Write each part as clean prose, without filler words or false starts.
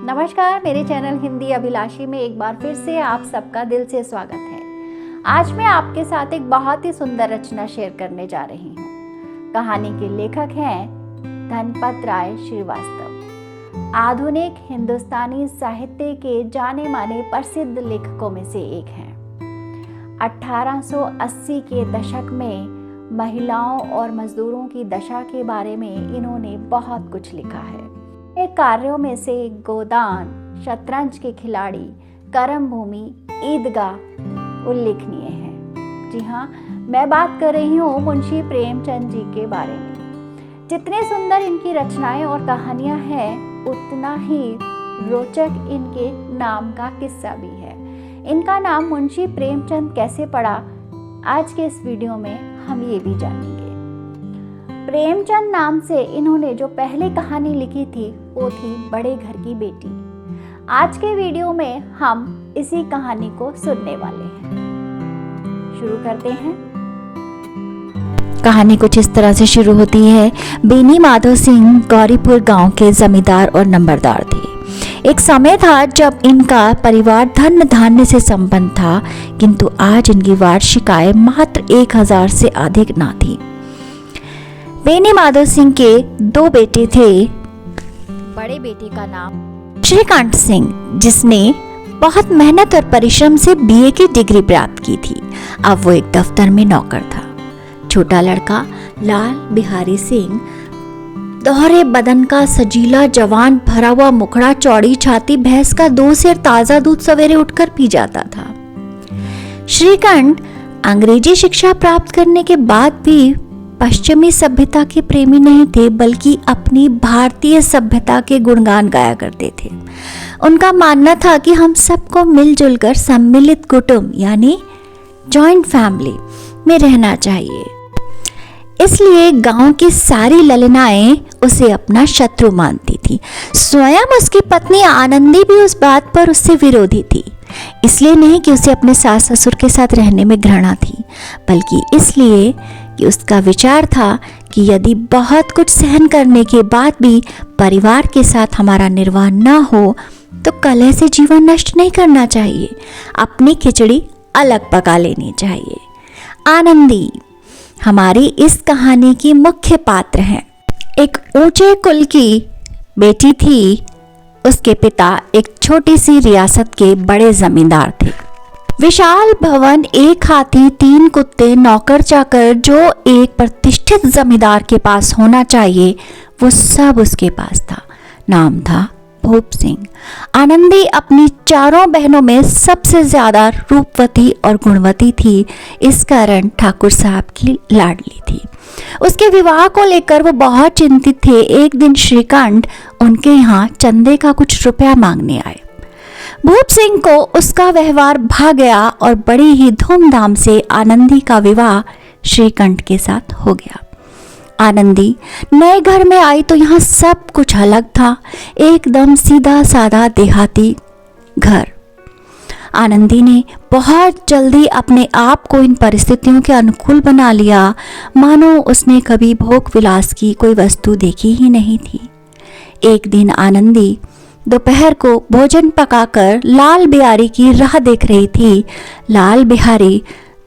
नमस्कार, मेरे चैनल हिंदी अभिलाषी में एक बार फिर से आप सबका दिल से स्वागत है। आज मैं आपके साथ एक बहुत ही सुंदर रचना शेयर करने जा रही हूँ। कहानी के लेखक हैं धनपत राय श्रीवास्तव। आधुनिक हिंदुस्तानी साहित्य के जाने माने प्रसिद्ध लेखकों में से एक हैं। 1880 के दशक में महिलाओं और मजदूरों की दशा के बारे में इन्होंने बहुत कुछ लिखा है। एक कार्यों में से गोदान, शतरंज के खिलाड़ी, करम भूमि, ईदगाह उल्लेखनीय है। जी हाँ, मैं बात कर रही हूँ मुंशी प्रेमचंद जी के बारे में। जितने सुंदर इनकी रचनाएं और कहानियां हैं, उतना ही रोचक इनके नाम का किस्सा भी है। इनका नाम मुंशी प्रेमचंद कैसे पड़ा, आज के इस वीडियो में हम ये भी जानेंगे। प्रेमचंद नाम से इन्होंने जो पहली कहानी लिखी थी वो थी बड़े घर की बेटी। आज के वीडियो में हम इसी कहानी को सुनने वाले हैं। शुरू करते हैं। कहानी कुछ इस तरह से शुरू होती है। बेनी माधव सिंह गौरीपुर गांव के जमींदार और नंबरदार थे। एक समय था जब इनका परिवार धन धान्य से संपन्न था, किंतु आज इनकी वार्षिक आय मात्र 1000 से अधिक ना थी। बेनी माधव सिंह के 2 बेटे थे। बड़े बेटे का नाम श्रीकांत सिंह, जिसने बहुत मेहनत और परिश्रम से बीए की डिग्री प्राप्त की थी। अब वो एक दफ्तर में नौकर था। छोटा लड़का लाल बिहारी सिंह दोहरे बदन का सजीला जवान, भरा हुआ मुखड़ा, चौड़ी छाती, भैंस का 2 सेर ताजा दूध सवेरे उठकर पी जाता था। श्रीकांत अंग्रेजी शिक्षा प्राप्त करने के बाद भी पश्चिमी सभ्यता के प्रेमी नहीं थे, बल्कि अपनी भारतीय सभ्यता के गुणगान गाया करते थे। उनका मानना था कि हम सबको मिलजुल कर सम्मिलित कुटुंब यानी जॉइंट फैमिली में रहना चाहिए। इसलिए गांव की सारी ललनाएं उसे अपना शत्रु मानती थी। स्वयं उसकी पत्नी आनंदी भी उस बात पर उससे विरोधी थी। इसलिए नहीं कि उसे अपने सास ससुर के साथ रहने में घृणा थी, बल्कि इसलिए कि उसका विचार था कि यदि बहुत कुछ सहन करने के बाद भी परिवार के साथ हमारा निर्वाह न हो तो कलह से जीवन नष्ट नहीं करना चाहिए, अपनी खिचड़ी अलग पका लेनी चाहिए। आनंदी हमारी इस कहानी की मुख्य पात्र है। एक ऊंचे कुल की बेटी थी। उसके पिता एक छोटी सी रियासत के बड़े जमींदार थे। विशाल भवन, 1 हाथी, 3 कुत्ते, नौकर चाकर जो एक प्रतिष्ठित जमींदार के पास होना चाहिए, वो सब उसके पास था। नाम था भूप सिंह। आनंदी अपनी 4 बहनों में सबसे ज्यादा रूपवती और गुणवती थी। इस कारण ठाकुर साहब की लाडली थी। उसके विवाह को लेकर वो बहुत चिंतित थे। एक दिन श्रीकांत उनके यहाँ चंदे का कुछ रुपया मांगने आए। भूप सिंह को उसका व्यवहार भा गया और बड़ी ही धूमधाम से आनंदी का विवाह श्रीकांत के साथ हो गया। आनंदी नए घर में आई तो यहाँ सब कुछ अलग था, एकदम सीधा साधा देहाती घर। आनंदी ने बहुत जल्दी अपने आप को इन परिस्थितियों के अनुकूल बना लिया, मानो उसने कभी भोग विलास की कोई वस्तु देखी ही नहीं थी। एक दिन आनंदी दोपहर को भोजन पकाकर लाल बिहारी की राह देख रही थी। लाल बिहारी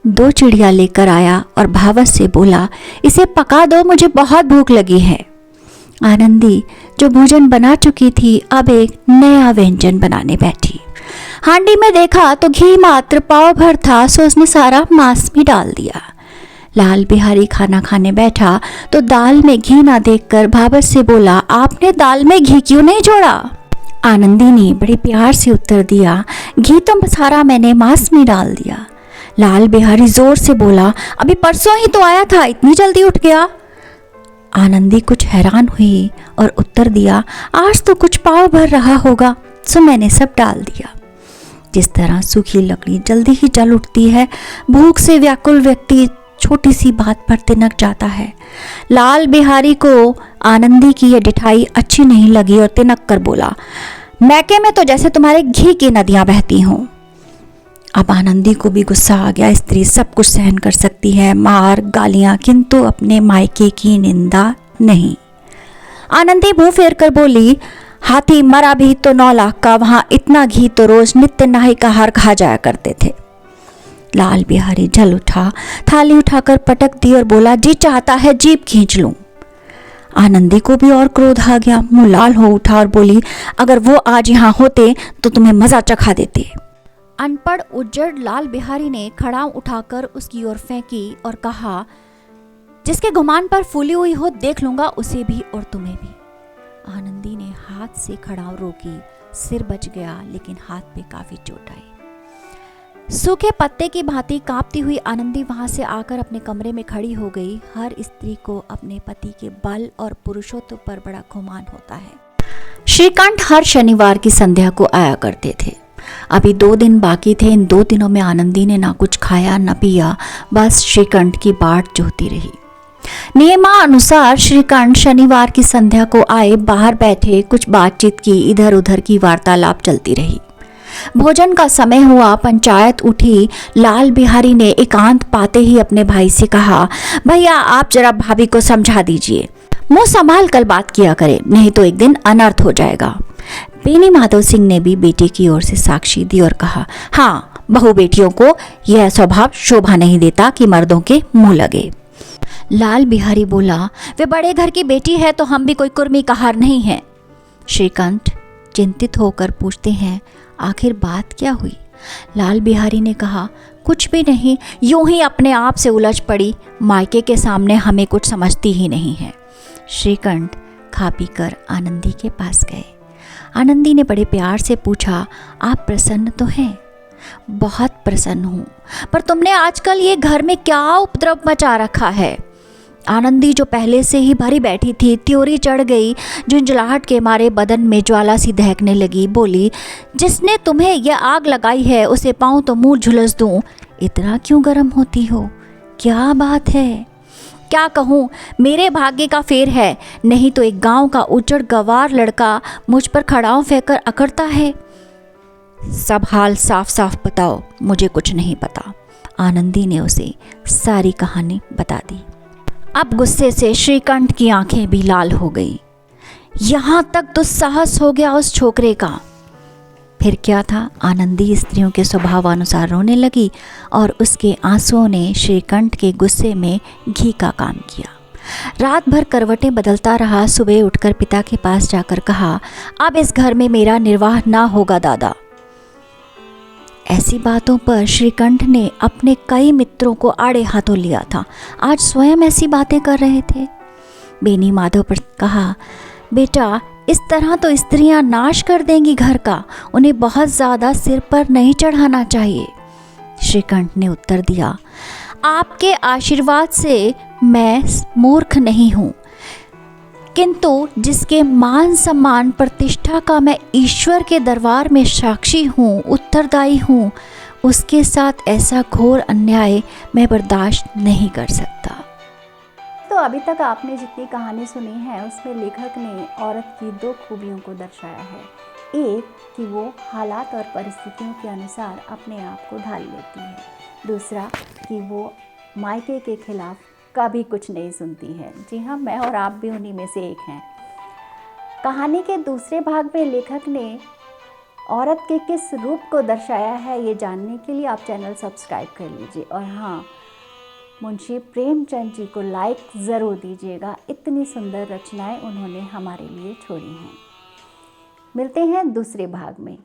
2 चिड़िया लेकर आया और भावत से बोला, इसे पका दो, मुझे बहुत भूख लगी है। आनंदी जो भोजन बना चुकी थी, अब एक नया व्यंजन बनाने बैठी। हांडी में देखा तो घी मात्र पाव भर था, सो उसने सारा मांस में डाल दिया। लाल बिहारी खाना खाने बैठा तो दाल में घी ना देखकर भावत से बोला, आपने दाल में घी क्यों नहीं जोड़ा? आनंदी ने बड़े प्यार से उत्तर दिया, घी तो सारा मैंने मांस में डाल दिया। लाल बिहारी जोर से बोला, अभी परसों ही तो आया था, इतनी जल्दी उठ गया? आनंदी कुछ हैरान हुई और उत्तर दिया, आज तो कुछ पाव भर रहा होगा, सो मैंने सब डाल दिया। जिस तरह सूखी लकड़ी जल्दी ही जल उठती है, भूख से व्याकुल व्यक्ति छोटी सी बात पर तिनक जाता है। लाल बिहारी को आनंदी की यह डिठाई अच्छी नहीं लगी और तिनक कर बोला, मैके में तो जैसे तुम्हारे घी की नदियां बहती हों। अब आनंदी को भी गुस्सा आ गया। स्त्री सब कुछ सहन कर सकती है, मार गालियां, किंतु अपने मायके की निंदा नहीं। आनंदी मुंह फेर कर बोली, हाथी मरा भी तो 9 लाख का, वहां इतना घी तो रोज नित्य नहाई का हार खा जाया करते थे। लाल बिहारी जल उठा, थाली उठाकर पटक दी और बोला, जी चाहता है जीभ खींच लूं। आनंदी को भी और क्रोध आ गया, मुंह लाल हो उठा और बोली, अगर वो आज यहाँ होते तो तुम्हें मजा चखा देते। अनपढ़ उज्जड़ लाल बिहारी ने खड़ाऊ उठाकर उसकी ओर फेंकी और कहा, जिसके गुमान पर फूली हुई हो देख लूंगा उसे भी और तुम्हें भी। आनंदी ने हाथ से खड़ाऊ रोकी, सिर बच गया लेकिन हाथ पे काफी चोट आई। सूखे पत्ते की भांति कांपती हुई आनंदी वहां से आकर अपने कमरे में खड़ी हो गई। हर स्त्री को अपने पति के बल और पुरुषत्व पर बड़ा गुमान होता है। श्रीकंठ हर शनिवार की संध्या को आया करते थे। अभी 2 दिन बाकी थे। इन 2 दिनों में आनंदी ने ना कुछ खाया न पिया, बस श्रीकंठ की बाट जोहती रही। नियमानुसार श्रीकंठ शनिवार की संध्या को आए, बाहर बैठे कुछ बातचीत की, इधर उधर की वार्तालाप चलती रही। भोजन का समय हुआ, पंचायत उठी। लाल बिहारी ने एकांत पाते ही अपने भाई से कहा, भैया आप जरा भाभी को समझा दीजिए, मुंह संभाल कर बात किया करे, नहीं तो एक दिन अनर्थ हो जाएगा। बेनी माधव सिंह ने भी बेटे की ओर से साक्षी दी और कहा, हाँ बहू बेटियों को यह स्वभाव शोभा नहीं देता कि मर्दों के मुंह लगे। लाल बिहारी बोला, वे बड़े घर की बेटी है तो हम भी कोई कुर्मी कहार नहीं है। श्रीकंठ चिंतित होकर पूछते हैं, आखिर बात क्या हुई? लाल बिहारी ने कहा, कुछ भी नहीं, यूं ही अपने आप से उलझ पड़ी, मायके के सामने हमें कुछ समझती ही नहीं है। श्रीकंठ खा पी कर आनंदी के पास गए। आनंदी ने बड़े प्यार से पूछा, आप प्रसन्न तो हैं? बहुत प्रसन्न हूँ, पर तुमने आजकल ये घर में क्या उपद्रव मचा रखा है? आनंदी जो पहले से ही भरी बैठी थी, त्योरी चढ़ गई। झुंझलाहट के मारे बदन में ज्वाला सी दहकने लगी। बोली, जिसने तुम्हें यह आग लगाई है उसे पाऊं तो मुंह झुलस दूं। इतना क्यों गर्म होती हो? क्या बात है? क्या कहूँ, मेरे भाग्य का फेर है, नहीं तो एक गांव का उजड़ गवार लड़का मुझ पर खड़ाऊ फेंककर अकड़ता है। सब हाल साफ साफ बताओ, मुझे कुछ नहीं पता। आनंदी ने उसे सारी कहानी बता दी। अब गुस्से से श्रीकंठ की आंखें भी लाल हो गई। यहां तक दुस्साहस हो गया उस छोकरे का। फिर क्या था, आनंदी स्त्रियों के स्वभावानुसार रोने लगी और उसके आंसुओं ने श्रीकंठ के गुस्से में घी का काम किया। रात भर करवटें बदलता रहा। सुबह उठकर पिता के पास जाकर कहा, अब इस घर में मेरा निर्वाह ना होगा दादा। ऐसी बातों पर श्रीकंठ ने अपने कई मित्रों को आड़े हाथों लिया था। आज स्वयं ऐसी बातें कर रहे थे। बेनी माधव पर कहा, बेटा इस तरह तो स्त्रियां नाश कर देंगी घर का, उन्हें बहुत ज़्यादा सिर पर नहीं चढ़ाना चाहिए। श्रीकंठ ने उत्तर दिया, आपके आशीर्वाद से मैं मूर्ख नहीं हूँ, किंतु जिसके मान सम्मान प्रतिष्ठा का मैं ईश्वर के दरबार में साक्षी हूँ, उत्तरदायी हूँ, उसके साथ ऐसा घोर अन्याय मैं बर्दाश्त नहीं कर सकता। तो अभी तक आपने जितनी कहानी सुनी है उसमें लेखक ने औरत की 2 खूबियों को दर्शाया है। एक कि वो हालात और परिस्थितियों के अनुसार अपने आप को ढाल लेती है, दूसरा कि वो मायके के खिलाफ कभी कुछ नहीं सुनती है। जी हाँ, मैं और आप भी उन्हीं में से एक हैं। कहानी के दूसरे भाग में लेखक ने औरत के किस रूप को दर्शाया है, ये जानने के लिए आप चैनल सब्सक्राइब कर लीजिए। और हाँ, मुंशी प्रेमचंद जी को लाइक ज़रूर दीजिएगा, इतनी सुंदर रचनाएं उन्होंने हमारे लिए छोड़ी हैं। मिलते हैं दूसरे भाग में।